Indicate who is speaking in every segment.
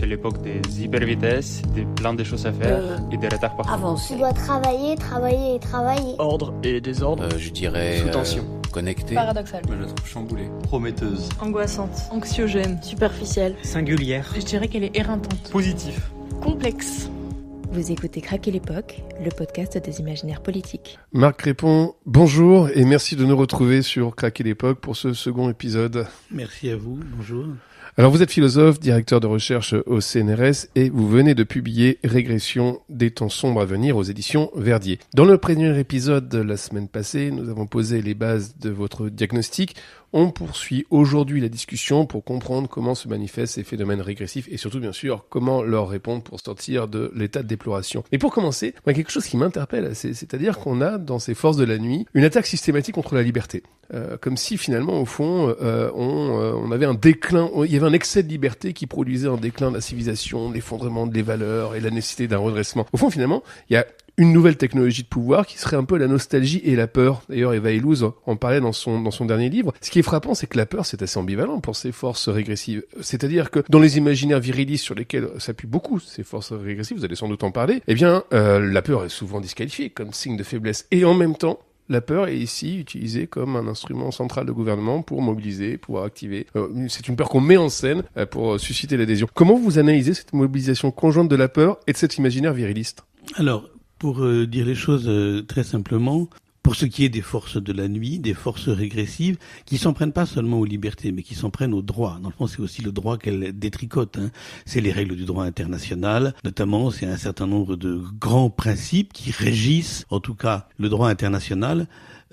Speaker 1: l'époque des hypervitesses, des plein de choses à faire et des retards partout.
Speaker 2: Avancer.
Speaker 3: Tu dois travailler, travailler et travailler.
Speaker 4: Ordre et désordre.
Speaker 5: Je dirais...
Speaker 4: Sous tension.
Speaker 5: Connecté.
Speaker 6: Paradoxal.
Speaker 7: Je la trouve chamboulée. Prometteuse.
Speaker 6: Angoissante. Anxiogène.
Speaker 8: Superficielle.
Speaker 4: Singulière.
Speaker 6: Je dirais qu'elle est éreintante.
Speaker 4: Positif.
Speaker 6: Complexe.
Speaker 9: Vous écoutez Craquer l'époque, le podcast des imaginaires politiques.
Speaker 10: Marc Répond, bonjour et merci de nous retrouver sur Craquer l'époque pour ce second épisode.
Speaker 11: Merci à vous, bonjour.
Speaker 10: Alors vous êtes philosophe, directeur de recherche au CNRS et vous venez de publier Régression des temps sombres à venir aux éditions Verdier. Dans le premier épisode de la semaine passée, nous avons posé les bases de votre diagnostic. On poursuit aujourd'hui la discussion pour comprendre comment se manifestent ces phénomènes régressifs et surtout, bien sûr, comment leur répondre pour sortir de l'état de déploration. Et pour commencer, il y a quelque chose qui m'interpelle, c'est-à-dire qu'on a dans ces forces de la nuit une attaque systématique contre la liberté. Comme si finalement, au fond, on avait un déclin, il y avait un excès de liberté qui produisait un déclin de la civilisation, l'effondrement des valeurs et la nécessité d'un redressement. Au fond, finalement, il y a une nouvelle technologie de pouvoir qui serait un peu la nostalgie et la peur. D'ailleurs, Eva Illouz en parlait dans son dernier livre. Ce qui est frappant, c'est que la peur, c'est assez ambivalent pour ces forces régressives. C'est-à-dire que dans les imaginaires virilistes sur lesquels s'appuient beaucoup ces forces régressives, vous allez sans doute en parler, eh bien, la peur est souvent disqualifiée comme signe de faiblesse. Et en même temps, la peur est ici utilisée comme un instrument central de gouvernement pour mobiliser, pour activer. C'est une peur qu'on met en scène pour susciter l'adhésion. Comment vous analysez cette mobilisation conjointe de la peur et de cet imaginaire viriliste ?
Speaker 11: Alors, pour dire les choses très simplement, pour ce qui est des forces de la nuit, des forces régressives, qui s'en prennent pas seulement aux libertés, mais qui s'en prennent aux droits. Dans le fond, c'est aussi le droit qu'elles détricotent. C'est les règles du droit international. Notamment, c'est un certain nombre de grands principes qui régissent, en tout cas, le droit international,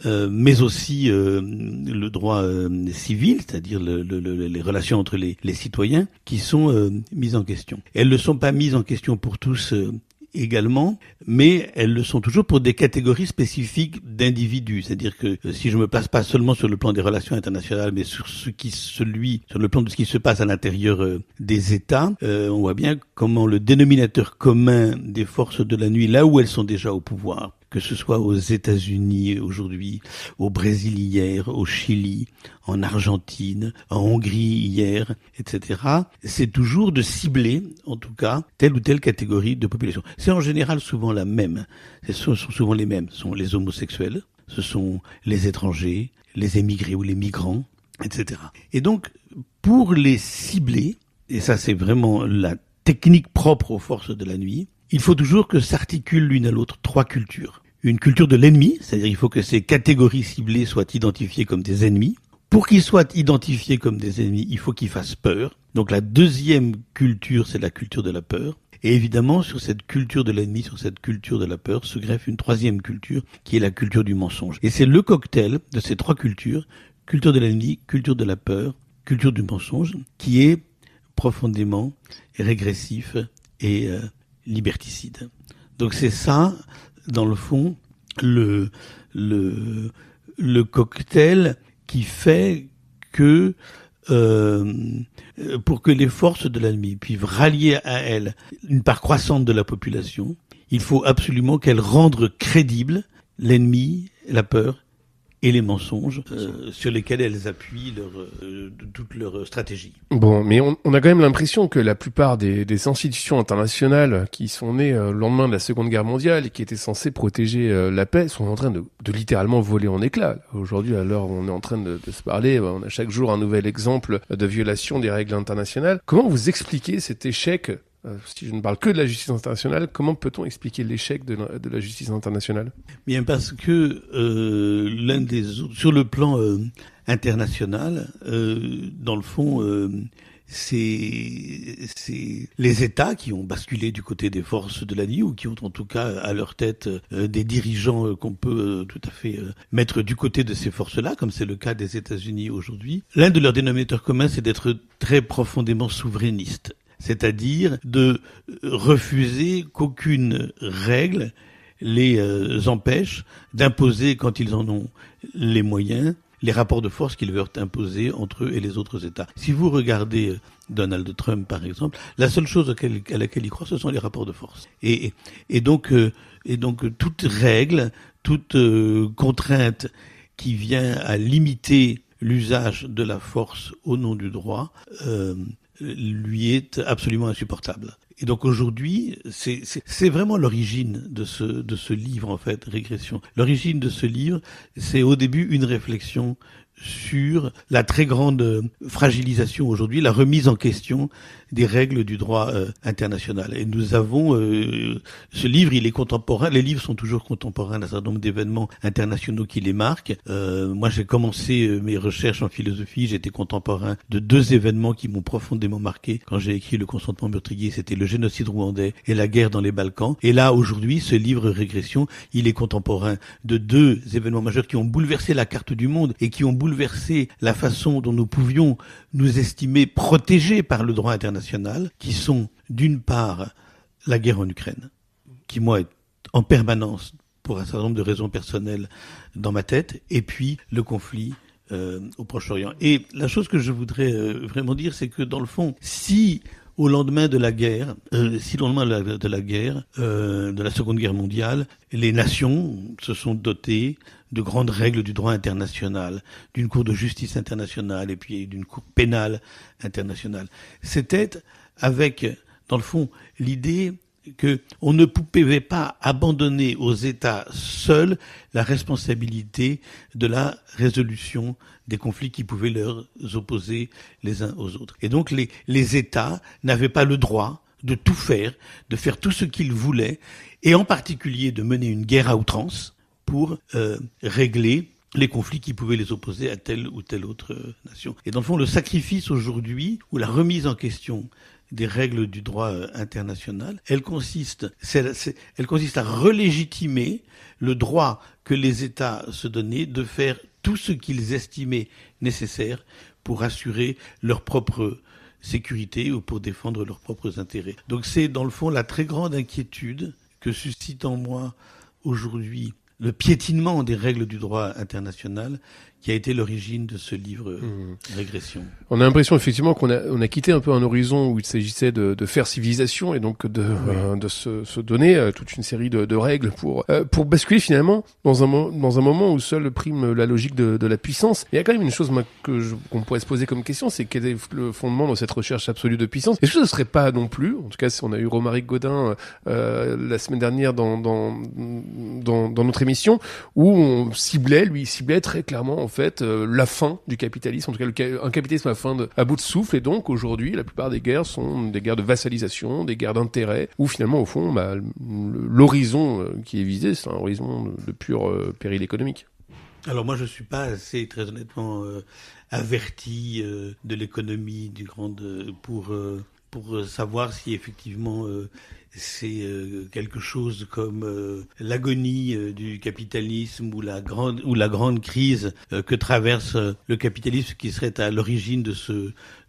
Speaker 11: mais aussi le droit civil, c'est-à-dire les relations entre les citoyens, qui sont mises en question. Elles ne sont pas mises en question pour tous également, mais elles le sont toujours pour des catégories spécifiques d'individus. C'est-à-dire que si je me place pas seulement sur le plan des relations internationales, mais sur le plan de ce qui se passe à l'intérieur des États, on voit bien comment le dénominateur commun des forces de la nuit, là où elles sont déjà au pouvoir, que ce soit aux États-Unis aujourd'hui, au Brésil hier, au Chili, en Argentine, en Hongrie hier, etc., c'est toujours de cibler, en tout cas, telle ou telle catégorie de population. C'est en général souvent la même. Ce sont souvent les mêmes. Ce sont les homosexuels, ce sont les étrangers, les émigrés ou les migrants, etc. Et donc, pour les cibler, et ça c'est vraiment la technique propre aux forces de la nuit, il faut toujours que s'articulent l'une à l'autre trois cultures. Une culture de l'ennemi, c'est-à-dire il faut que ces catégories ciblées soient identifiées comme des ennemis. Pour qu'ils soient identifiés comme des ennemis, il faut qu'ils fassent peur. Donc la deuxième culture, c'est la culture de la peur. Et évidemment, sur cette culture de l'ennemi, sur cette culture de la peur, se greffe une troisième culture, qui est la culture du mensonge. Et c'est le cocktail de ces trois cultures, culture de l'ennemi, culture de la peur, culture du mensonge, qui est profondément régressif et liberticide. Donc c'est ça, dans le fond, le cocktail qui fait que pour que les forces de l'ennemi puissent rallier à elles une part croissante de la population, il faut absolument qu'elles rendent crédibles l'ennemi, la peur et les mensonges sur lesquels elles appuient toute leur stratégie.
Speaker 10: Bon, mais on a quand même l'impression que la plupart des institutions internationales qui sont nées le lendemain de la Seconde Guerre mondiale et qui étaient censées protéger la paix sont en train de littéralement voler en éclats. Aujourd'hui, à l'heure où on est en train de se parler, on a chaque jour un nouvel exemple de violation des règles internationales. Comment vous expliquez cet échec ? Si je ne parle que de la justice internationale, comment peut-on expliquer l'échec de la justice internationale ?
Speaker 11: Bien parce que sur le plan international, dans le fond, c'est les États qui ont basculé du côté des forces de la nuit ou qui ont en tout cas à leur tête des dirigeants qu'on peut tout à fait mettre du côté de ces forces-là, comme c'est le cas des États-Unis aujourd'hui. L'un de leurs dénominateurs communs, c'est d'être très profondément souverainistes. C'est-à-dire de refuser qu'aucune règle les empêche d'imposer, quand ils en ont les moyens, les rapports de force qu'ils veulent imposer entre eux et les autres États. Si vous regardez Donald Trump, par exemple, la seule chose à laquelle il croit, ce sont les rapports de force. Et donc toute règle, toute contrainte qui vient à limiter l'usage de la force au nom du droit lui est absolument insupportable. Et donc aujourd'hui, c'est vraiment l'origine de ce livre, en fait, Régression. L'origine de ce livre, c'est au début une réflexion sur la très grande fragilisation aujourd'hui, la remise en question des règles du droit international. Et nous avons ce livre, il est contemporain. Les livres sont toujours contemporains d'un certain nombre d'événements internationaux qui les marquent. Moi, j'ai commencé mes recherches en philosophie. J'étais contemporain de 2 événements qui m'ont profondément marqué quand j'ai écrit Le consentement meurtrier. C'était le génocide rwandais et la guerre dans les Balkans. Et là, aujourd'hui, ce livre Régression, il est contemporain de 2 événements majeurs qui ont bouleversé la carte du monde et qui ont bouleversé la façon dont nous pouvions nous estimer protégés par le droit international, qui sont d'une part la guerre en Ukraine, qui moi est en permanence, pour un certain nombre de raisons personnelles, dans ma tête, et puis le conflit au Proche-Orient. Et la chose que je voudrais vraiment dire, c'est que dans le fond, si au lendemain de la guerre, de la Seconde Guerre mondiale, les nations se sont dotées de grandes règles du droit international, d'une cour de justice internationale et puis d'une cour pénale internationale. C'était avec, dans le fond, l'idée que on ne pouvait pas abandonner aux États seuls la responsabilité de la résolution des conflits qui pouvaient leur opposer les uns aux autres. Et donc les États n'avaient pas le droit de tout faire, de faire tout ce qu'ils voulaient, et en particulier de mener une guerre à outrance pour régler les conflits qui pouvaient les opposer à telle ou telle autre nation. Et dans le fond, le sacrifice aujourd'hui, ou la remise en question des règles du droit international, elle consiste à relégitimer le droit que les États se donnaient de faire tout ce qu'ils estimaient nécessaire pour assurer leur propre sécurité ou pour défendre leurs propres intérêts. Donc c'est dans le fond la très grande inquiétude que suscite en moi aujourd'hui le piétinement des règles du droit international qui a été l'origine de ce livre Régression.
Speaker 10: On a l'impression effectivement qu'on a quitté un peu un horizon où il s'agissait de faire civilisation et donc de se donner toute une série de règles pour basculer finalement dans un moment où seul prime la logique de la puissance. Et il y a quand même une chose qu'on pourrait se poser comme question, c'est quel est le fondement de cette recherche absolue de puissance. Est-ce que ce ne serait pas non plus, en tout cas si on a eu Romaric Gaudin la semaine dernière dans notre émission, où on ciblait très clairement en fait la fin du capitalisme, en tout cas un capitalisme à bout de souffle, et donc aujourd'hui la plupart des guerres sont des guerres de vassalisation, des guerres d'intérêt, où finalement au fond l'horizon qui est visé, c'est un horizon de pur péril économique.
Speaker 11: Alors moi je suis pas assez, très honnêtement, averti de l'économie du pour savoir si effectivement c'est quelque chose comme l'agonie du capitalisme ou la grande crise que traverse le capitalisme, qui serait à l'origine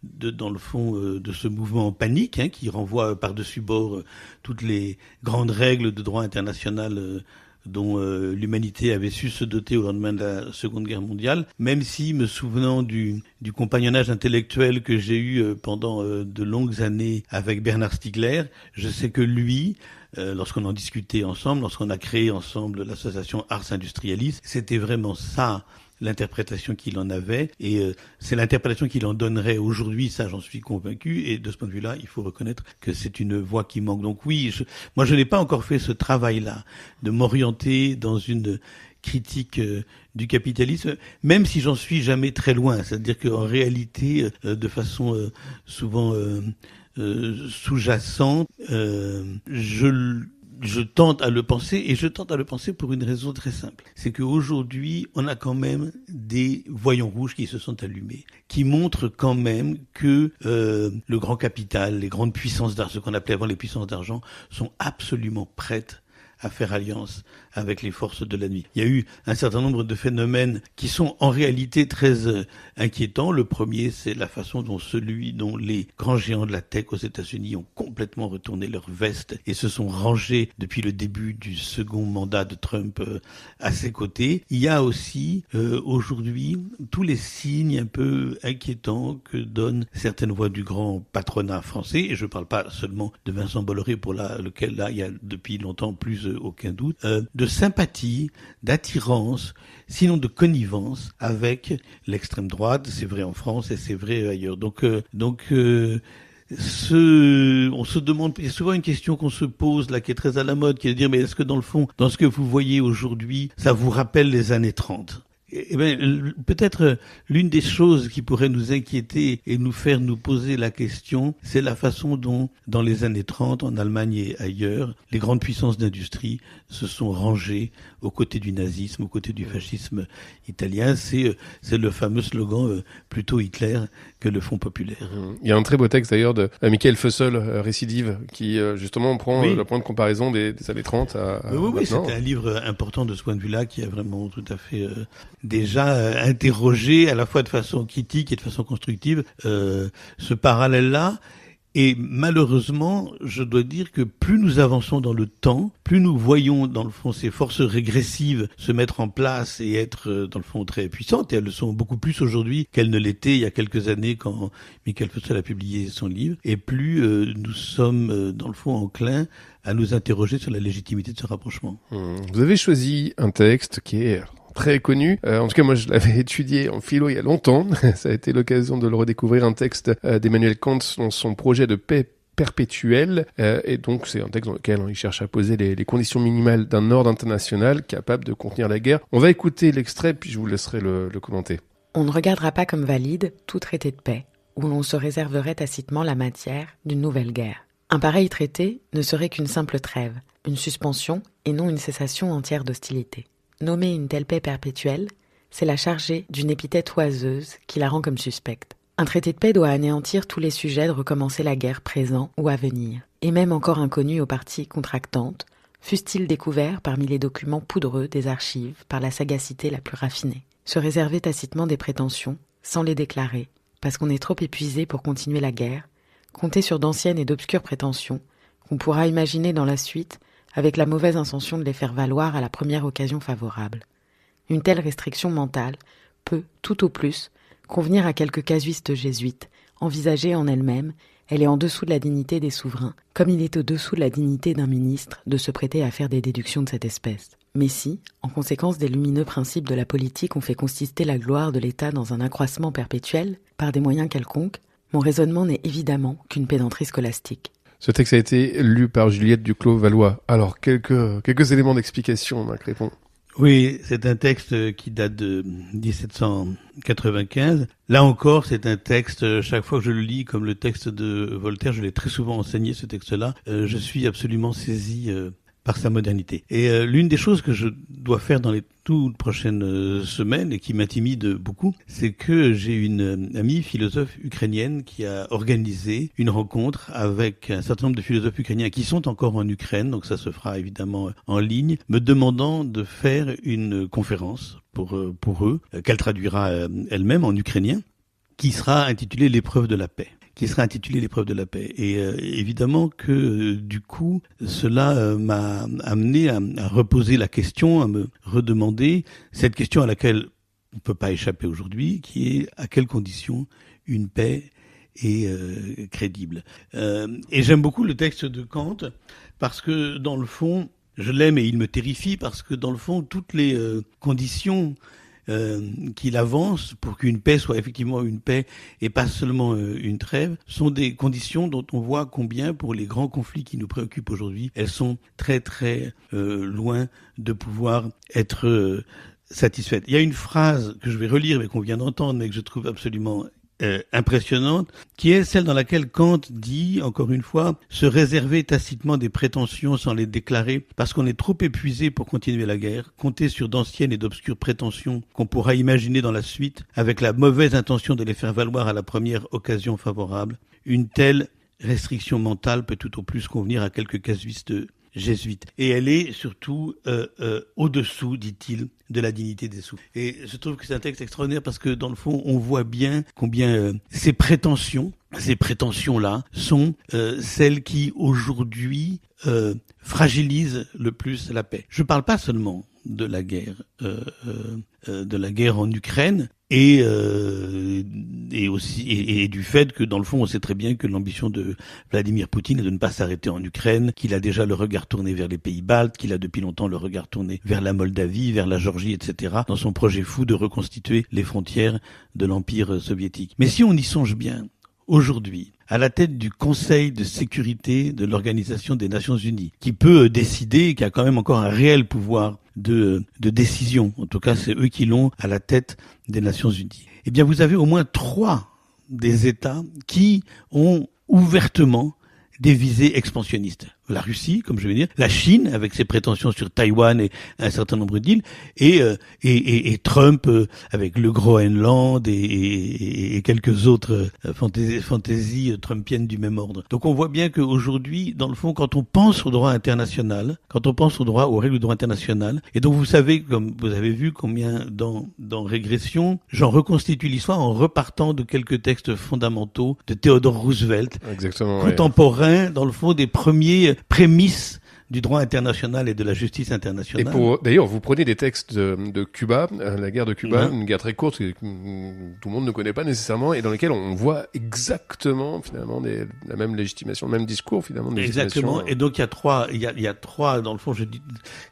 Speaker 11: dans le fond de ce mouvement en panique, qui renvoie par-dessus bord toutes les grandes règles de droit international dont l'humanité avait su se doter au lendemain de la Seconde Guerre mondiale, même si, me souvenant du compagnonnage intellectuel que j'ai eu pendant de longues années avec Bernard Stiegler, je sais que lui, lorsqu'on en discutait ensemble, lorsqu'on a créé ensemble l'association Ars Industrialis, c'était vraiment ça l'interprétation qu'il en avait, et c'est l'interprétation qu'il en donnerait aujourd'hui, ça j'en suis convaincu, et de ce point de vue-là, il faut reconnaître que c'est une voie qui manque. Donc oui, moi je n'ai pas encore fait ce travail-là, de m'orienter dans une critique du capitalisme, même si j'en suis jamais très loin, c'est-à-dire qu'en réalité, de façon souvent sous-jacente, je tente à le penser, et je tente à le penser pour une raison très simple. C'est qu'aujourd'hui, on a quand même des voyants rouges qui se sont allumés, qui montrent quand même que le grand capital, les grandes puissances d'argent, ce qu'on appelait avant les puissances d'argent, sont absolument prêtes à faire alliance avec les forces de la nuit. Il y a eu un certain nombre de phénomènes qui sont en réalité très inquiétants. Le premier, c'est la façon dont les grands géants de la tech aux États-Unis ont complètement retourné leur veste et se sont rangés depuis le début du second mandat de Trump à ses côtés. Il y a aussi aujourd'hui tous les signes un peu inquiétants que donnent certaines voix du grand patronat français, et je ne parle pas seulement de Vincent Bolloré, pour lequel là il y a depuis longtemps plus aucun doute, de sympathie, d'attirance, sinon de connivence avec l'extrême droite. C'est vrai en France et c'est vrai ailleurs. Donc, on se demande, il y a souvent une question qu'on se pose là qui est très à la mode, qui est de dire mais est-ce que dans le fond, dans ce que vous voyez aujourd'hui, ça vous rappelle les années 30 ? Eh bien, peut-être l'une des choses qui pourrait nous inquiéter et nous faire nous poser la question, c'est la façon dont, dans les années 30, en Allemagne et ailleurs, les grandes puissances d'industrie se sont rangées aux côtés du nazisme, aux côtés du fascisme italien. C'est le fameux slogan plutôt Hitler que le Front populaire.
Speaker 10: Il y a un très beau texte d'ailleurs de Michael Fussell, Récidive, qui justement prend le point de comparaison des années 30 à
Speaker 11: oui, c'était un livre important de ce point de vue-là qui a vraiment tout à fait déjà interrogé à la fois de façon critique et de façon constructive ce parallèle-là. Et malheureusement, je dois dire que plus nous avançons dans le temps, plus nous voyons dans le fond ces forces régressives se mettre en place et être dans le fond très puissantes. Et elles le sont beaucoup plus aujourd'hui qu'elles ne l'étaient il y a quelques années quand Michael Fussell a publié son livre. Et plus nous sommes dans le fond enclins à nous interroger sur la légitimité de ce rapprochement.
Speaker 10: Vous avez choisi un texte qui est très connu. En tout cas, moi, je l'avais étudié en philo il y a longtemps. Ça a été l'occasion de le redécouvrir, un texte d'Emmanuel Kant dans son projet de paix perpétuelle. Et donc, c'est un texte dans lequel il cherche à poser les conditions minimales d'un ordre international capable de contenir la guerre. On va écouter l'extrait, puis je vous laisserai le commenter.
Speaker 9: On ne regardera pas comme valide tout traité de paix, où l'on se réserverait tacitement la matière d'une nouvelle guerre. Un pareil traité ne serait qu'une simple trêve, une suspension et non une cessation entière d'hostilité. Nommer une telle paix perpétuelle, c'est la charger d'une épithète oiseuse qui la rend comme suspecte. Un traité de paix doit anéantir tous les sujets de recommencer la guerre présent ou à venir, et même encore inconnus aux parties contractantes, fussent-ils découverts parmi les documents poudreux des archives par la sagacité la plus raffinée. Se réserver tacitement des prétentions, sans les déclarer, parce qu'on est trop épuisé pour continuer la guerre, compter sur d'anciennes et d'obscures prétentions, qu'on pourra imaginer dans la suite, avec la mauvaise intention de les faire valoir à la première occasion favorable. Une telle restriction mentale peut, tout au plus, convenir à quelques casuistes jésuites, envisagée en elle-même, elle est en dessous de la dignité des souverains, comme il est au-dessous de la dignité d'un ministre de se prêter à faire des déductions de cette espèce. Mais si, en conséquence des lumineux principes de la politique, on fait consister la gloire de l'État dans un accroissement perpétuel, par des moyens quelconques, mon raisonnement n'est évidemment qu'une pédanterie scolastique.
Speaker 10: Ce texte a été lu par Juliette Duclos-Valois. Alors, quelques éléments d'explication, Marc Répond.
Speaker 11: Oui, c'est un texte qui date de 1795. Là encore, c'est un texte, chaque fois que je le lis, comme le texte de Voltaire, je l'ai très souvent enseigné, ce texte-là, je suis absolument saisi par sa modernité. Et l'une des choses que je dois faire dans les toutes prochaines semaines et qui m'intimide beaucoup, c'est que j'ai une amie philosophe ukrainienne qui a organisé une rencontre avec un certain nombre de philosophes ukrainiens qui sont encore en Ukraine, donc ça se fera évidemment en ligne, me demandant de faire une conférence pour eux, qu'elle traduira elle-même en ukrainien, qui sera intitulée L'épreuve de la paix. Et évidemment que du coup, cela m'a amené à reposer la question, à me redemander cette question à laquelle on ne peut pas échapper aujourd'hui, qui est à quelles conditions une paix est crédible. Et j'aime beaucoup le texte de Kant parce que dans le fond, je l'aime et il me terrifie parce que dans le fond, toutes les conditions qu'il avance pour qu'une paix soit effectivement une paix et pas seulement une trêve, sont des conditions dont on voit combien, pour les grands conflits qui nous préoccupent aujourd'hui, elles sont très très loin de pouvoir être satisfaites. Il y a une phrase que je vais relire mais qu'on vient d'entendre mais que je trouve absolument impressionnante, qui est celle dans laquelle Kant dit, encore une fois, se réserver tacitement des prétentions sans les déclarer, parce qu'on est trop épuisé pour continuer la guerre, compter sur d'anciennes et d'obscures prétentions qu'on pourra imaginer dans la suite, avec la mauvaise intention de les faire valoir à la première occasion favorable. Une telle restriction mentale peut tout au plus convenir à quelques casuistes jésuites. Et elle est surtout au-dessous, dit-il, de la dignité des souverains. Et je trouve que c'est un texte extraordinaire parce que dans le fond, on voit bien combien ces prétentions-là sont celles qui aujourd'hui fragilisent le plus la paix. Je ne parle pas seulement de la guerre en Ukraine. et aussi et du fait que dans le fond on sait très bien que l'ambition de Vladimir Poutine est de ne pas s'arrêter en Ukraine, qu'il a déjà le regard tourné vers les pays baltes, qu'il a depuis longtemps le regard tourné vers la Moldavie, vers la Géorgie, etc. dans son projet fou de reconstituer les frontières de l'Empire soviétique. Mais si on y songe bien, aujourd'hui, à la tête du Conseil de sécurité de l'Organisation des Nations Unies, qui peut décider, qui a quand même encore un réel pouvoir de décision, en tout cas c'est eux qui l'ont à la tête des Nations Unies, eh bien vous avez au moins 3 des États qui ont ouvertement des visées expansionnistes. La Russie, comme je vais dire, la Chine, avec ses prétentions sur Taïwan et un certain nombre d'îles, et Trump, avec le Groenland et quelques autres fantaisies trumpiennes du même ordre. Donc on voit bien qu'aujourd'hui, dans le fond, quand on pense au droit international, quand on pense aux règles du droit international, et donc vous savez, comme vous avez vu combien dans Régression, j'en reconstitue l'histoire en repartant de quelques textes fondamentaux de Theodore Roosevelt,
Speaker 10: exactement,
Speaker 11: contemporain, dans le fond, des premiers prémices du droit international et de la justice internationale.
Speaker 10: Et d'ailleurs, vous prenez des textes de Cuba, la guerre de Cuba, une guerre très courte que tout le monde ne connaît pas nécessairement, et dans lesquelles on voit exactement finalement la même légitimation, le même discours finalement de légitimation.
Speaker 11: Exactement. Et donc il y a trois dans le fond, je dis,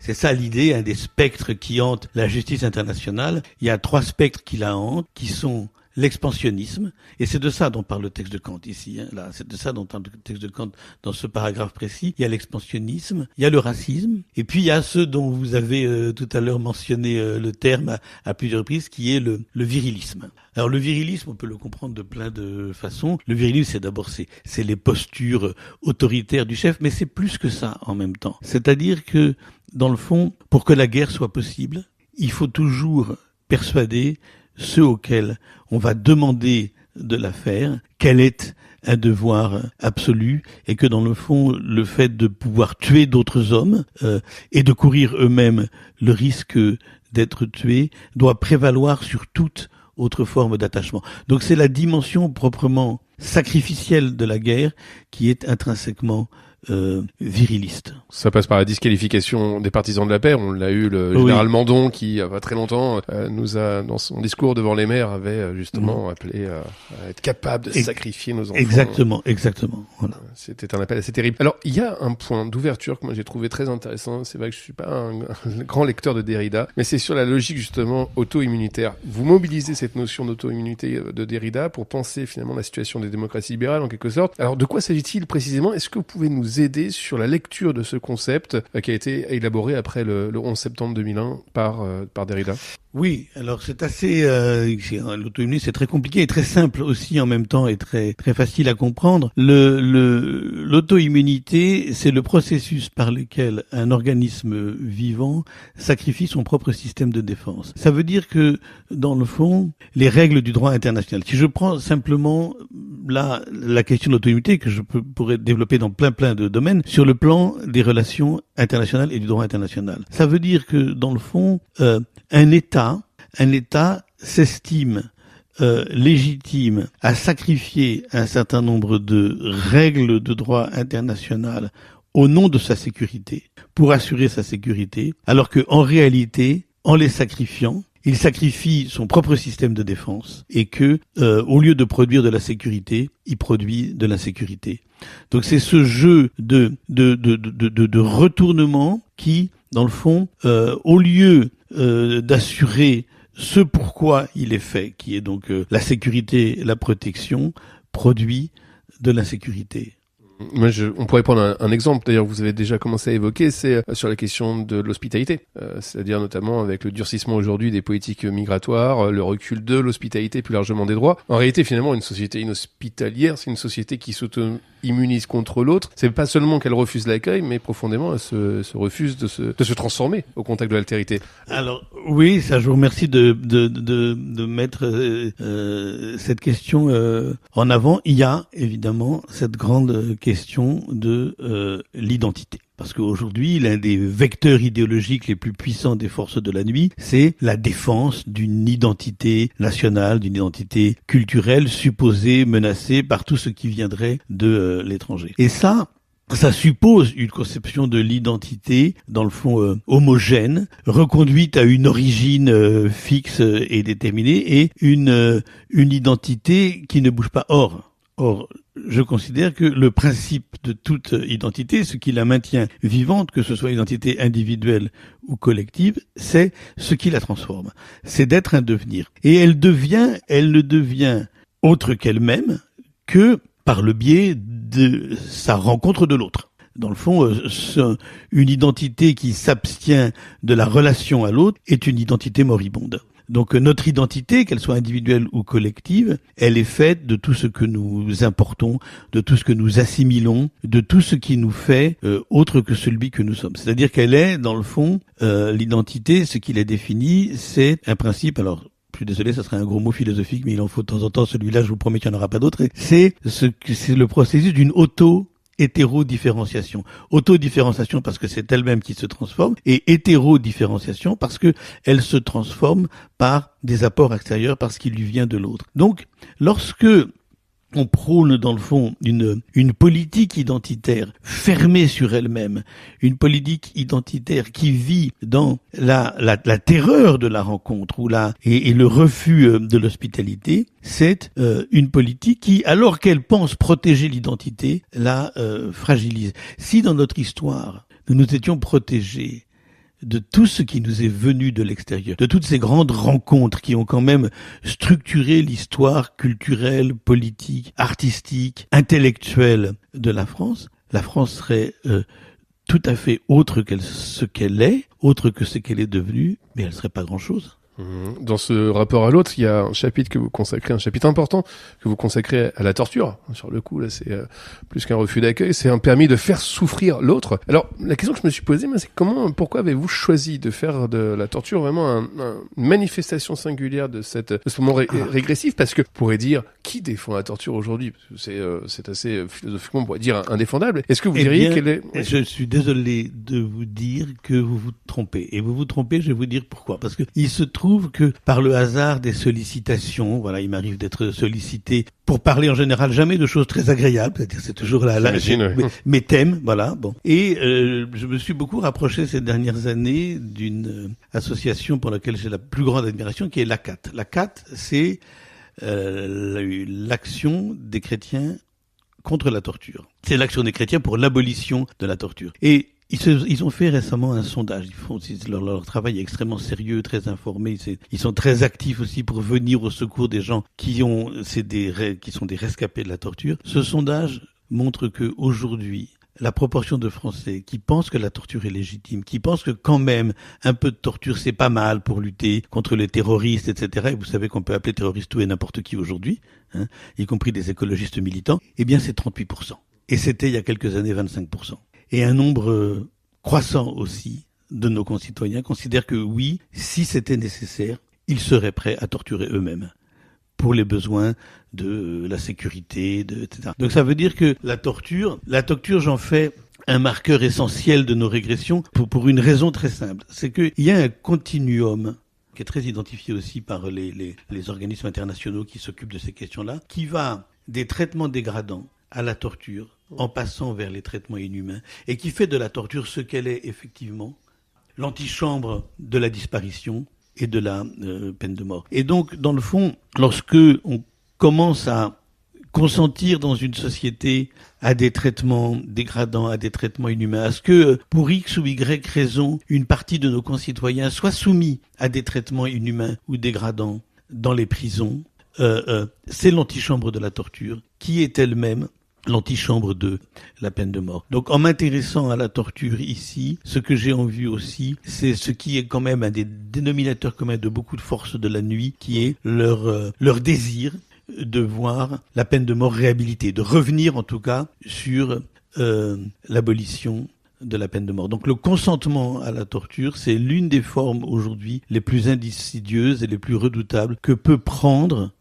Speaker 11: c'est ça l'idée, un des spectres qui hantent la justice internationale. Il y a 3 spectres qui la hantent, qui sont l'expansionnisme, et c'est de ça dont parle le texte de Kant ici, là, c'est de ça dont parle le texte de Kant dans ce paragraphe précis. Il y a l'expansionnisme, il y a le racisme, et puis il y a ce dont vous avez tout à l'heure mentionné le terme à plusieurs reprises, qui est le virilisme. Alors le virilisme, on peut le comprendre de plein de façons. Le virilisme, c'est d'abord c'est les postures autoritaires du chef, mais c'est plus que ça en même temps. C'est-à-dire que, dans le fond, pour que la guerre soit possible, il faut toujours persuader ceux auxquels on va demander de la faire, qu'elle est un devoir absolu, et que dans le fond, le fait de pouvoir tuer d'autres hommes et de courir eux-mêmes le risque d'être tués doit prévaloir sur toute autre forme d'attachement. Donc c'est la dimension proprement sacrificielle de la guerre qui est intrinsèquement viriliste.
Speaker 10: Ça passe par la disqualification des partisans de la paix. On l'a eu, le général Mandon, qui, il y a pas très longtemps, nous a, dans son discours devant les maires, avait justement appelé à être capable de sacrifier nos enfants.
Speaker 11: Exactement. Voilà.
Speaker 10: C'était un appel assez terrible. Alors, il y a un point d'ouverture que moi j'ai trouvé très intéressant. C'est vrai que je suis pas un grand lecteur de Derrida, mais c'est sur la logique justement auto-immunitaire. Vous mobilisez cette notion d'auto-immunité de Derrida pour penser finalement la situation des démocraties libérales en quelque sorte. Alors, de quoi s'agit-il précisément? Est-ce que vous pouvez nous aider sur la lecture de ce concept qui a été élaboré après le 11 septembre 2001 par Derrida?
Speaker 11: Oui, alors c'est assez l'auto-immunité, c'est très compliqué et très simple aussi en même temps et très très facile à comprendre. L'auto-immunité, c'est le processus par lequel un organisme vivant sacrifie son propre système de défense. Ça veut dire que dans le fond, les règles du droit international. Si je prends simplement là la question de l'auto-immunité que je pourrais développer dans plein de domaines sur le plan des relations internationales et du droit international. Ça veut dire que dans le fond, un État s'estime légitime à sacrifier un certain nombre de règles de droit international au nom de sa sécurité, pour assurer sa sécurité, alors que en réalité, en les sacrifiant, il sacrifie son propre système de défense et que, au lieu de produire de la sécurité, il produit de l'insécurité. Donc c'est ce jeu de retournement qui, dans le fond, au lieu d'assurer ce pourquoi il est fait, qui est donc la sécurité, la protection, produit de l'insécurité.
Speaker 10: Moi, on pourrait prendre un exemple, d'ailleurs, vous avez déjà commencé à évoquer, c'est sur la question de l'hospitalité. C'est-à-dire notamment avec le durcissement aujourd'hui des politiques migratoires, le recul de l'hospitalité, plus largement des droits. En réalité, finalement, une société inhospitalière, c'est une société qui s'auto-immunise contre l'autre. C'est pas seulement qu'elle refuse l'accueil, mais profondément, elle se refuse de se transformer au contact de l'altérité.
Speaker 11: Alors, oui, ça, je vous remercie de mettre cette question en avant. Il y a, évidemment, cette grande question de l'identité. Parce qu'aujourd'hui, l'un des vecteurs idéologiques les plus puissants des forces de la nuit, c'est la défense d'une identité nationale, d'une identité culturelle supposée menacée par tout ce qui viendrait de l'étranger. Et ça, ça suppose une conception de l'identité, dans le fond homogène, reconduite à une origine fixe et déterminée, et une identité qui ne bouge pas. Or, je considère que le principe de toute identité, ce qui la maintient vivante, que ce soit identité individuelle ou collective, c'est ce qui la transforme. C'est d'être un devenir. Et elle ne devient autre qu'elle-même que par le biais de sa rencontre de l'autre. Dans le fond, une identité qui s'abstient de la relation à l'autre est une identité moribonde. Donc notre identité, qu'elle soit individuelle ou collective, elle est faite de tout ce que nous importons, de tout ce que nous assimilons, de tout ce qui nous fait autre que celui que nous sommes. C'est-à-dire qu'elle est, dans le fond, l'identité, ce qui la définit, c'est un principe, alors je suis désolé, ça serait un gros mot philosophique, mais il en faut de temps en temps, celui-là, je vous promets qu'il n'y en aura pas d'autre, c'est le processus d'une hétérodifferenciation. Autodifferenciation parce que c'est elle-même qui se transforme, et hétérodifferenciation parce que elle se transforme par des apports extérieurs, parce qu'il lui vient de l'autre. Donc, lorsque on prône dans le fond une politique identitaire fermée sur elle-même, une politique identitaire qui vit dans la terreur de la rencontre et le refus de l'hospitalité, c'est une politique qui, alors qu'elle pense protéger l'identité, la fragilise. Si dans notre histoire, nous étions protégés de tout ce qui nous est venu de l'extérieur, de toutes ces grandes rencontres qui ont quand même structuré l'histoire culturelle, politique, artistique, intellectuelle de la France serait tout à fait autre que ce qu'elle est, autre que ce qu'elle est devenue, mais elle serait pas grand-chose.
Speaker 10: Dans ce rapport à l'autre, il y a un chapitre un chapitre important que vous consacrez à la torture. Sur le coup, là, c'est plus qu'un refus d'accueil, c'est un permis de faire souffrir l'autre. Alors, la question que je me suis posée, c'est pourquoi avez-vous choisi de faire de la torture vraiment une manifestation singulière de ce moment régressif? Parce que, on pourrait dire, qui défend la torture aujourd'hui? C'est assez philosophiquement, on pourrait dire, indéfendable. Est-ce que vous diriez qu'elle est...
Speaker 11: Je suis désolé de vous dire que vous vous trompez. Et vous vous trompez, je vais vous dire pourquoi. Parce que il se trouve que par le hasard des sollicitations, voilà, il m'arrive d'être sollicité pour parler en général jamais de choses très agréables, c'est-à-dire c'est toujours mes thèmes, voilà, bon. Et je me suis beaucoup rapproché ces dernières années d'une association pour laquelle j'ai la plus grande admiration, qui est l'ACAT. L'ACAT, c'est l'action des chrétiens contre la torture. C'est l'action des chrétiens pour l'abolition de la torture. Et ils ont fait récemment un sondage. Leur travail est extrêmement sérieux, très informé. Ils sont très actifs aussi pour venir au secours des gens qui sont des rescapés de la torture. Ce sondage montre que aujourd'hui, la proportion de Français qui pensent que la torture est légitime, qui pensent que quand même un peu de torture c'est pas mal pour lutter contre les terroristes, etc. Et vous savez qu'on peut appeler terroriste tout et n'importe qui aujourd'hui, y compris des écologistes militants. Eh bien, c'est 38%. Et c'était il y a quelques années 25%. Et un nombre croissant aussi de nos concitoyens considèrent que oui, si c'était nécessaire, ils seraient prêts à torturer eux-mêmes pour les besoins de la sécurité, etc. Donc ça veut dire que la torture, j'en fais un marqueur essentiel de nos régressions pour une raison très simple. C'est qu'il y a un continuum qui est très identifié aussi par les organismes internationaux qui s'occupent de ces questions-là, qui va des traitements dégradants à la torture, en passant vers les traitements inhumains, et qui fait de la torture ce qu'elle est effectivement, l'antichambre de la disparition et de la peine de mort. Et donc, dans le fond, lorsque on commence à consentir dans une société à des traitements dégradants, à des traitements inhumains, à ce que, pour X ou Y raison, une partie de nos concitoyens soit soumis à des traitements inhumains ou dégradants dans les prisons, c'est l'antichambre de la torture, qui est elle-même l'antichambre de la peine de mort. Donc, en m'intéressant à la torture ici, ce que j'ai en vue aussi, c'est ce qui est quand même un des dénominateurs communs de beaucoup de forces de la nuit, qui est leur désir de voir la peine de mort réhabilitée, de revenir en tout cas sur l'abolition de la peine de mort. Donc le consentement à la torture, c'est l'une des formes aujourd'hui les plus insidieuses et les plus redoutables que peut prendre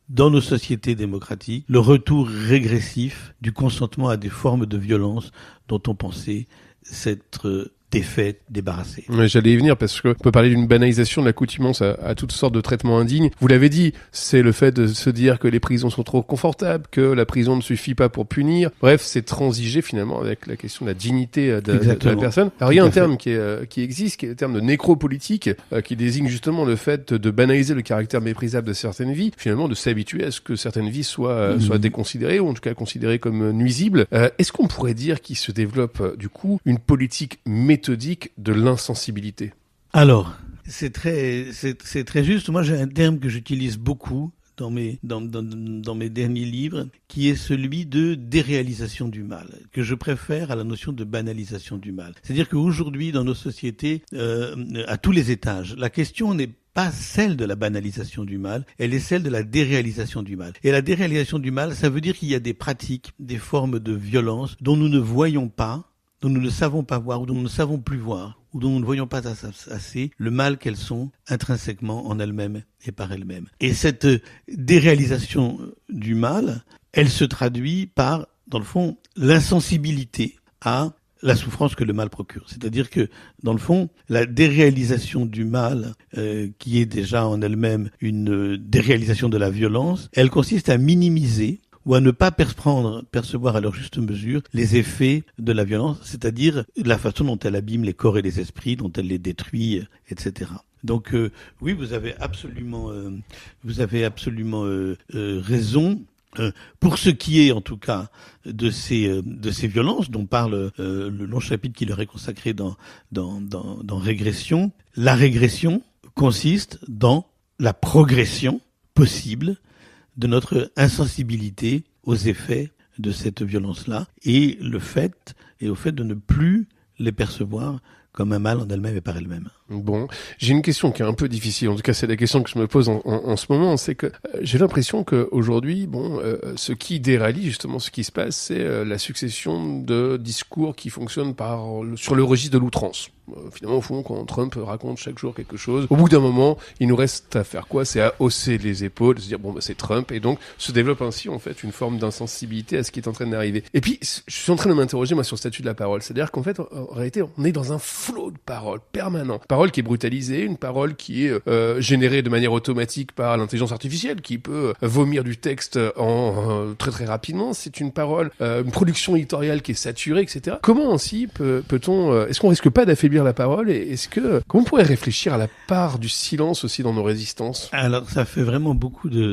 Speaker 11: dans nos sociétés démocratiques le retour régressif du consentement à des formes de violence dont on pensait s'être défait, débarrassé.
Speaker 10: Ouais, j'allais y venir parce que on peut parler d'une banalisation de l'accoutumance à toutes sortes de traitements indignes. Vous l'avez dit, c'est le fait de se dire que les prisons sont trop confortables, que la prison ne suffit pas pour punir. Bref, c'est transiger finalement avec la question de la dignité de la personne. Alors il y a un terme qui existe, qui est le terme de nécropolitique, qui désigne justement le fait de banaliser le caractère méprisable de certaines vies, finalement de s'habituer à ce que certaines vies soient déconsidérées ou en tout cas considérées comme nuisibles. Est-ce qu'on pourrait dire qu'il se développe du coup une politique méthodique de l'insensibilité?
Speaker 11: Alors, c'est très juste. Moi, j'ai un terme que j'utilise beaucoup dans mes derniers livres, qui est celui de déréalisation du mal, que je préfère à la notion de banalisation du mal. C'est-à-dire qu'aujourd'hui, dans nos sociétés, à tous les étages, la question n'est pas celle de la banalisation du mal, elle est celle de la déréalisation du mal. Et la déréalisation du mal, ça veut dire qu'il y a des pratiques, des formes de violence dont nous ne voyons pas, dont nous ne savons pas voir, ou dont nous ne savons plus voir, ou dont nous ne voyons pas assez le mal qu'elles sont intrinsèquement en elles-mêmes et par elles-mêmes. Et cette déréalisation du mal, elle se traduit par, dans le fond, l'insensibilité à la souffrance que le mal procure. C'est-à-dire que, dans le fond, la déréalisation du mal, qui est déjà en elle-même une déréalisation de la violence, elle consiste à minimiser ou à ne pas percevoir à leur juste mesure les effets de la violence, c'est-à-dire la façon dont elle abîme les corps et les esprits, dont elle les détruit, etc. Donc oui, vous avez absolument raison. Pour ce qui est, en tout cas, de ces violences dont parle le long chapitre qui leur est consacré dans Régression, la régression consiste dans la progression possible de notre insensibilité aux effets de cette violence-là et au fait de ne plus les percevoir comme un mal en elle-même et par elle-même.
Speaker 10: Bon, j'ai une question qui est un peu difficile. En tout cas, c'est la question que je me pose en ce moment. C'est que j'ai l'impression qu'aujourd'hui, ce qui déréalise justement ce qui se passe, c'est la succession de discours qui fonctionnent sur le registre de l'outrance. Finalement, au fond, quand Trump raconte chaque jour quelque chose, au bout d'un moment, il nous reste à faire quoi? C'est à hausser les épaules, se dire c'est Trump, et donc se développe ainsi en fait une forme d'insensibilité à ce qui est en train d'arriver. Et puis, je suis en train de m'interroger moi sur le statut de la parole. C'est-à-dire qu'en fait, en réalité, on est dans un flot de paroles permanent. Parole qui est brutalisée, une parole qui est générée de manière automatique par l'intelligence artificielle, qui peut vomir du texte très très rapidement. C'est une parole, une production éditoriale qui est saturée, etc. Comment ainsi peut-on, est-ce qu'on risque pas d'affaiblir la parole, et comment on pourrait réfléchir à la part du silence aussi dans nos résistances?
Speaker 11: Alors, ça fait vraiment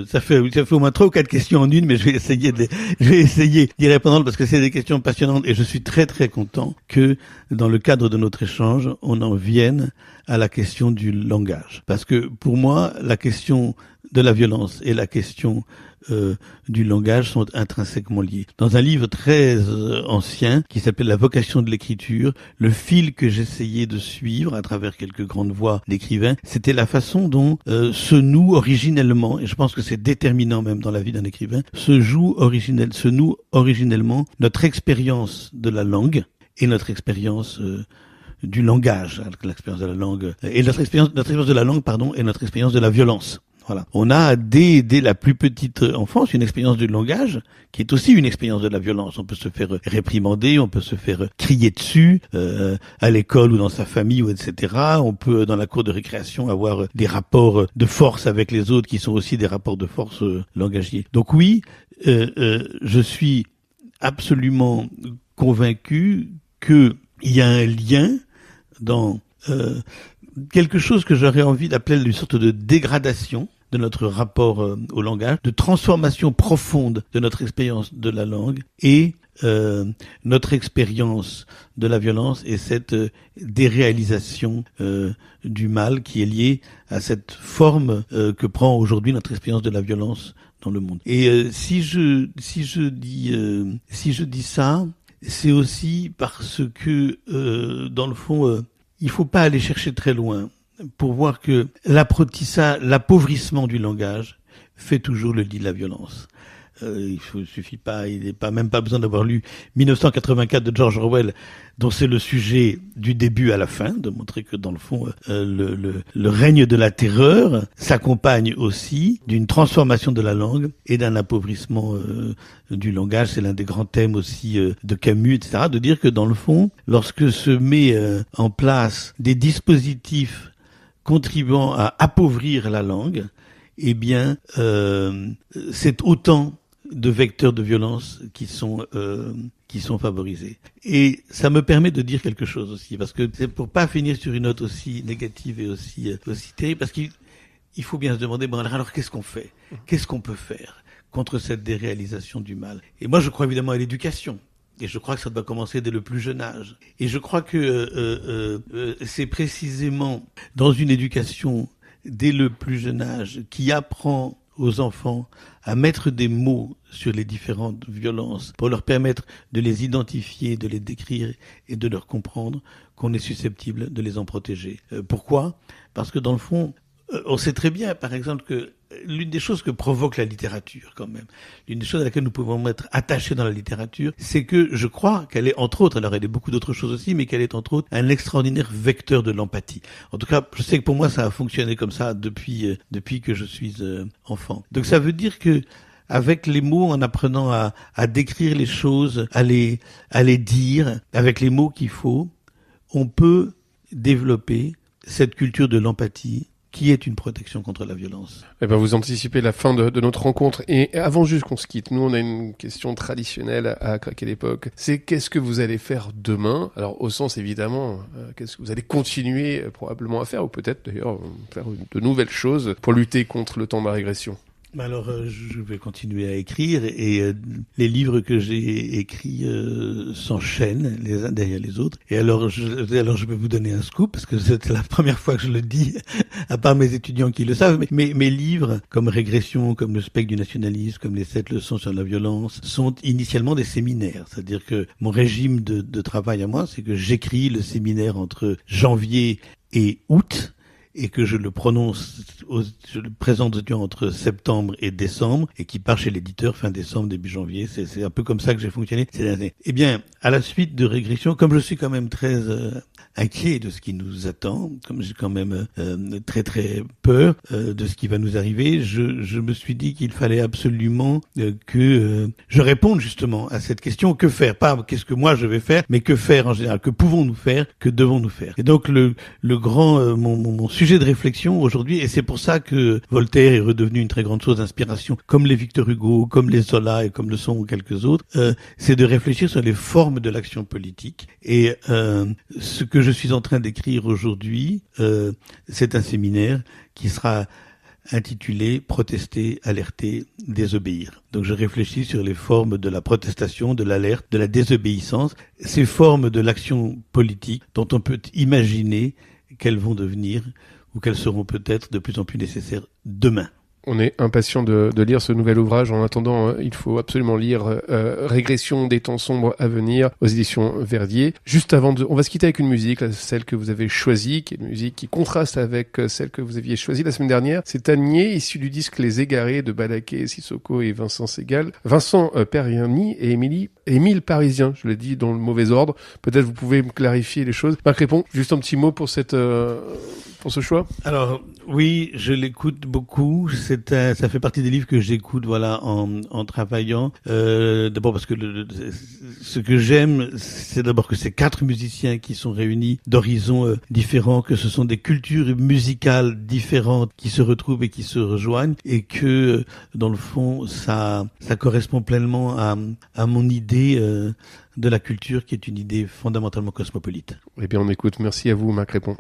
Speaker 11: ça fait au moins 3 ou 4 questions en une, mais je vais essayer d'y répondre parce que c'est des questions passionnantes et je suis très très content que dans le cadre de notre échange, on en vienne à la question du langage. Parce que pour moi, la question de la violence et la question du langage sont intrinsèquement liés. Dans un livre très ancien qui s'appelle La vocation de l'écriture, le fil que j'essayais de suivre à travers quelques grandes voix d'écrivains, c'était la façon dont se noue originellement, et je pense que c'est déterminant même dans la vie d'un écrivain, se noue originellement notre expérience de la langue et notre expérience du langage, l'expérience de la langue et notre expérience de la langue, et notre expérience de la violence. Voilà. On a dès la plus petite enfance une expérience du langage qui est aussi une expérience de la violence. On peut se faire réprimander, on peut se faire crier dessus à l'école ou dans sa famille ou etc. On peut dans la cour de récréation avoir des rapports de force avec les autres qui sont aussi des rapports de force langagiers. Donc oui, je suis absolument convaincu qu'il y a un lien dans quelque chose que j'aurais envie d'appeler une sorte de dégradation de notre rapport au langage, de transformation profonde de notre expérience de la langue et notre expérience de la violence et cette déréalisation du mal qui est liée à cette forme que prend aujourd'hui notre expérience de la violence dans le monde. Et si je dis ça, c'est aussi parce que dans le fond, il faut pas aller chercher très loin pour voir que l'appauvrissement du langage fait toujours le lit de la violence. Il n'est même pas besoin d'avoir lu 1984 de George Orwell, dont c'est le sujet du début à la fin, de montrer que dans le fond, le règne de la terreur s'accompagne aussi d'une transformation de la langue et d'un appauvrissement du langage. C'est l'un des grands thèmes aussi de Camus, etc. De dire que dans le fond, lorsque se met en place des dispositifs contribuant à appauvrir la langue, eh bien, c'est autant de vecteurs de violence qui sont favorisés. Et ça me permet de dire quelque chose aussi, parce que c'est pour pas finir sur une note aussi négative et aussi terrible, parce qu'il faut bien se demander, bon, alors qu'est-ce qu'on fait? Qu'est-ce qu'on peut faire contre cette déréalisation du mal? Et moi, je crois évidemment à l'éducation. Et je crois que ça doit commencer dès le plus jeune âge. Et je crois que c'est précisément dans une éducation dès le plus jeune âge qui apprend aux enfants à mettre des mots sur les différentes violences pour leur permettre de les identifier, de les décrire et de leur comprendre, qu'on est susceptible de les en protéger. Pourquoi ? Parce que dans le fond, on sait très bien, par exemple, que l'une des choses que provoque la littérature, quand même, l'une des choses à laquelle nous pouvons être attachés dans la littérature, c'est que je crois qu'elle est, entre autres, alors elle est beaucoup d'autres choses aussi, mais qu'elle est, entre autres, un extraordinaire vecteur de l'empathie. En tout cas, je sais que pour moi, ça a fonctionné comme ça depuis que je suis enfant. Donc ça veut dire que, avec les mots, en apprenant à décrire les choses, à les dire, avec les mots qu'il faut, on peut développer cette culture de l'empathie, qui est une protection contre la violence.
Speaker 10: Eh ben, vous anticipez la fin de notre rencontre. Et avant juste qu'on se quitte, nous, on a une question traditionnelle à Craquer l'époque. C'est qu'est-ce que vous allez faire demain? Alors, au sens, évidemment, qu'est-ce que vous allez continuer probablement à faire, ou peut-être, d'ailleurs, faire de nouvelles choses pour lutter contre le temps de la régression?
Speaker 11: Alors, je vais continuer à écrire et les livres que j'ai écrits s'enchaînent les uns derrière les autres. Et alors je vais vous donner un scoop parce que c'est la première fois que je le dis, à part mes étudiants qui le savent. Mais mes livres, comme Régression, comme Le spectre du nationalisme, comme Les 7 leçons sur la violence, sont initialement des séminaires. C'est-à-dire que mon régime de travail à moi, c'est que j'écris le séminaire entre janvier et août, et que je le présente entre septembre et décembre, et qui part chez l'éditeur fin décembre, début janvier. C'est un peu comme ça que j'ai fonctionné ces années. Eh bien, à la suite de Régression, comme je suis quand même très inquiet de ce qui nous attend, comme j'ai quand même très très peur de ce qui va nous arriver, je me suis dit qu'il fallait absolument que je réponde justement à cette question. Que faire? Pas qu'est-ce que moi je vais faire, mais que faire en général? Que pouvons-nous faire? Que devons-nous faire? Et donc le grand mon sujet de réflexion aujourd'hui, et c'est pour ça que Voltaire est redevenu une très grande source d'inspiration, comme les Victor Hugo, comme les Zola et comme le sont quelques autres, c'est de réfléchir sur les formes de l'action politique. Et ce que je suis en train d'écrire aujourd'hui, c'est un séminaire qui sera intitulé « Protester, alerter, désobéir ». Donc je réfléchis sur les formes de la protestation, de l'alerte, de la désobéissance, ces formes de l'action politique dont on peut imaginer qu'elles vont devenir ou qu'elles seront peut-être de plus en plus nécessaires demain.
Speaker 10: On est impatient de lire ce nouvel ouvrage. En attendant, il faut absolument lire Régression des temps sombres à venir aux éditions Verdier. Juste avant on va se quitter avec une musique, celle que vous avez choisie, qui est une musique qui contraste avec celle que vous aviez choisie la semaine dernière. C'est Agnier, issu du disque Les Égarés de Balaké, Sissoko et Vincent Segal. Vincent Periani et Émile Parisien, je l'ai dit dans le mauvais ordre. Peut-être vous pouvez me clarifier les choses. Marc Répond, juste un petit mot pour pour ce choix.
Speaker 11: Alors oui, je l'écoute beaucoup. Ça fait partie des livres que j'écoute, voilà, en travaillant. D'abord parce que ce que j'aime, c'est d'abord que c'est 4 musiciens qui sont réunis d'horizons différents, que ce sont des cultures musicales différentes qui se retrouvent et qui se rejoignent, et que dans le fond, ça correspond pleinement à mon idée de la culture, qui est une idée fondamentalement cosmopolite.
Speaker 10: Eh bien, on écoute. Merci à vous, Marc Répond.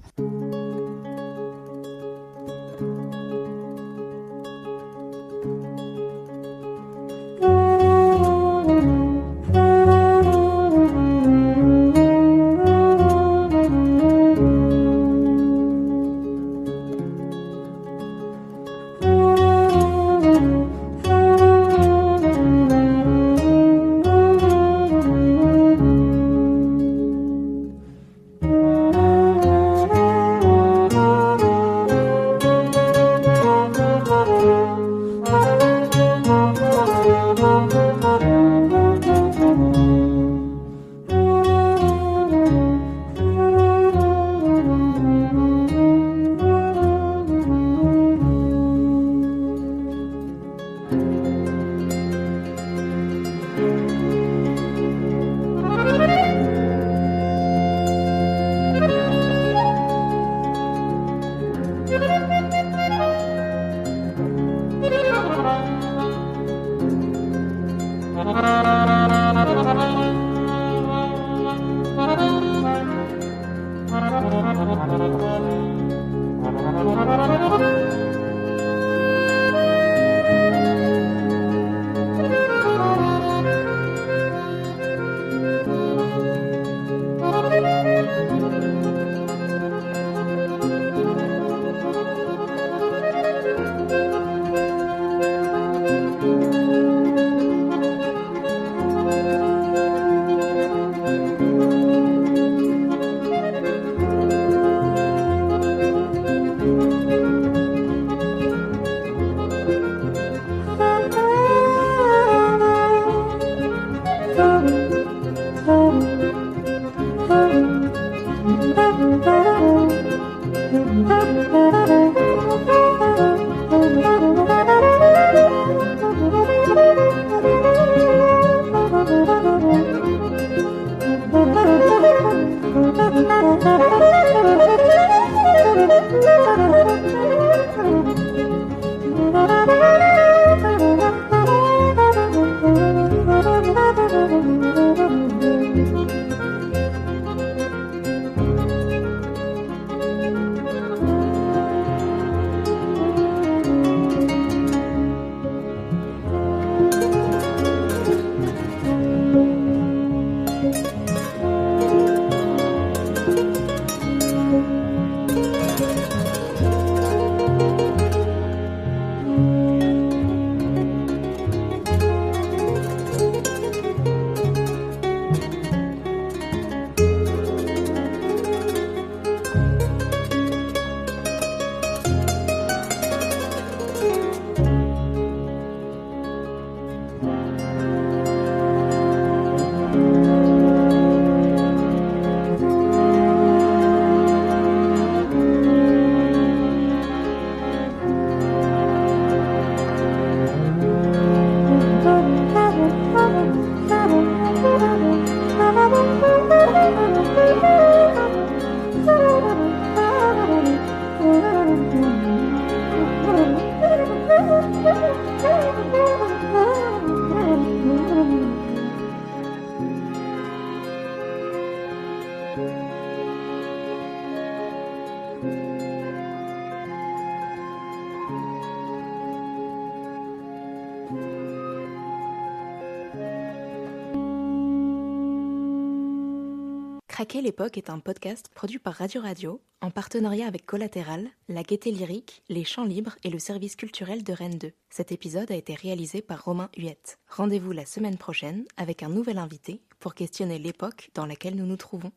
Speaker 2: Craquer l'époque est un podcast produit par Radio Radio, en partenariat avec Collatéral, la Gaieté Lyrique, les Chants Libres et le service culturel de Rennes 2. Cet épisode a été réalisé par Romain Huette. Rendez-vous la semaine prochaine avec un nouvel invité pour questionner l'époque dans laquelle nous nous trouvons.